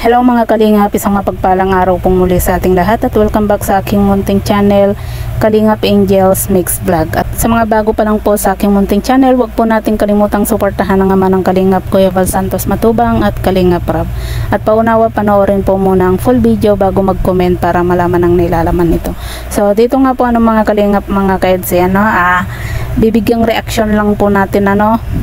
Hello mga kalingap, isang mapagpalang araw pong muli sa ating lahat at welcome back sa aking munting channel, Kalingap Angels Mix Vlog. At sa mga bago pa lang po sa aking munting channel, huwag po natin kalimutang suportahan ang ama ng Kalingap, Kuya Val Santos Matubang at Kalingap Rab. At paunawa panoorin po muna ang full video bago mag-comment para malaman ang nilalaman nito. So dito nga po mga Kalingap, mga kaedsi, bibigyang reaction lang po natin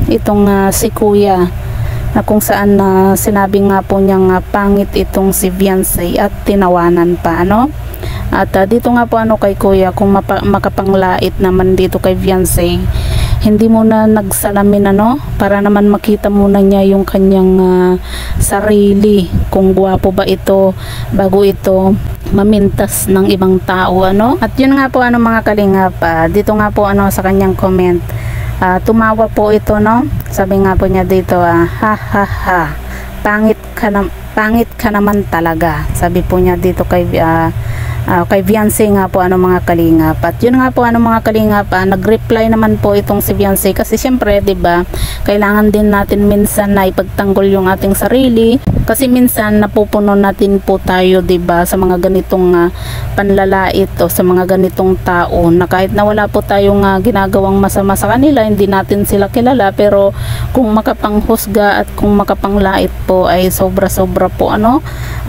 itong si Kuya, na kung saan sinabi nga po niyang pangit itong si Viancy at tinawanan pa at dito nga po kay Kuya, kung makapanglait naman dito kay Viancy, hindi muna nagsalamin para naman makita muna niya yung kanyang sarili, kung gwapo ba ito bago ito mamintas ng ibang tao at yun nga po mga kalingap, dito nga po sa kanyang comment, tumawa po ito sabi nga po niya dito, ha ha ha, pangit ka naman talaga, sabi po niya dito kay Viancy nga po mga kalingap. At yun nga po mga kalingap, nag-reply naman po itong si Viancy, kasi syempre 'di ba, kailangan din natin minsan na ipagtanggol yung ating sarili, kasi minsan napupuno natin po tayo 'di ba sa mga ganitong panlalait o sa mga ganitong tao na kahit na wala po tayong ginagawang masama sa kanila, hindi natin sila kilala, pero kung makapanghusga at kung makapanglait po ay sobra-sobra po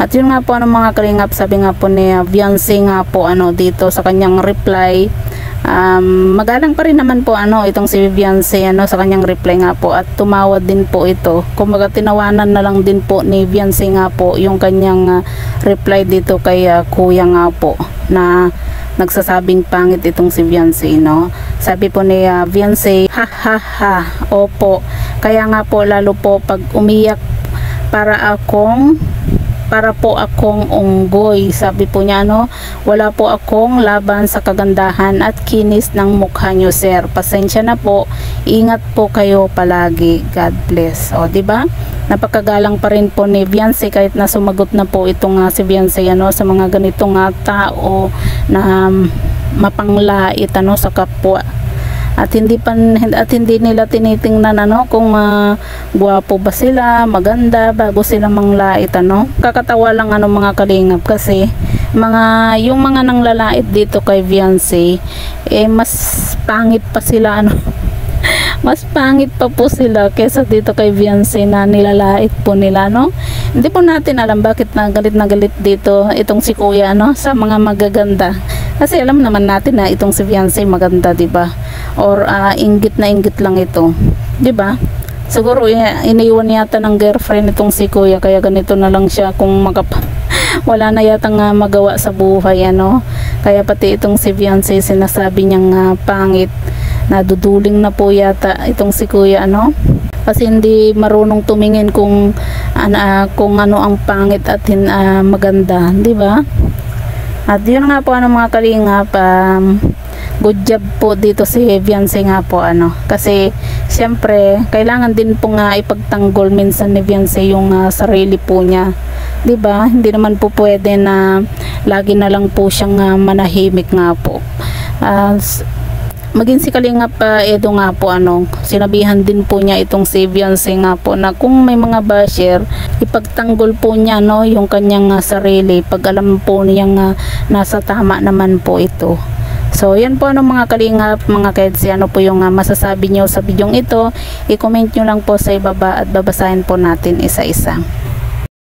At yun nga po mga kalingap, sabi nga po ni Viancy nga po dito sa kanyang reply, magalang pa rin naman po itong si Viancy sa kanyang reply nga po, at tumawad din po ito, kumbaga tinawanan na lang din po ni Viancy nga po yung kanyang reply dito kay Kuya nga po, na nagsasabing pangit itong si Viancy sabi po ni Viancy, ha ha ha, opo, kaya nga po lalo po pag umiyak para po akong unggoy, sabi po niya wala po akong laban sa kagandahan at kinis ng mukha nyo, sir, pasensya na po, ingat po kayo palagi, God bless. O diba, napakagalang pa rin po ni Viancy kahit na sumagot na po itong si Viancy sa mga ganitong tao na mapanglait sa kapwa, at hindi nila tinitingnan kung gwapo ba sila, maganda bago sila manglait kakatawa lang mga kalingap, kasi yung mga nanglalait dito kay Viancy mas pangit pa sila mas pangit pa po sila kesa dito kay Viancy na nilalait po nila Hindi po natin alam bakit na galit dito itong si Kuya sa mga magaganda, kasi alam naman natin na itong si Viancy maganda, di ba? Or inggit na inggit lang ito, di ba? Siguro iniwan yata ng girlfriend itong si Kuya, kaya ganito na lang siya, kung wala na yata magawa sa buhay kaya pati itong si Viancy sinasabi niyang pangit, naduduling na po yata itong si Kuya kasi hindi marunong tumingin kung ano ang pangit at maganda, di ba? At yun nga po mga kalingap, good job po dito si Viancy nga po kasi siyempre kailangan din po ipagtanggol minsan ni Viancy yung sarili po niya, di ba? Hindi naman po pwede na lagi na lang po siyang manahimik nga po. Maging si Kalingap Edo nga po sinabihan din po niya itong si Viancy nga po na kung may mga basher, ipagtanggol po niya yung kanyang sarili pag alam po niyang nasa tama naman po ito. So yan po mga kalingap, mga kaedsi, po yung masasabi nyo sa bidyong ito, i-comment nyo lang po sa ibaba at babasahin po natin isa-isa.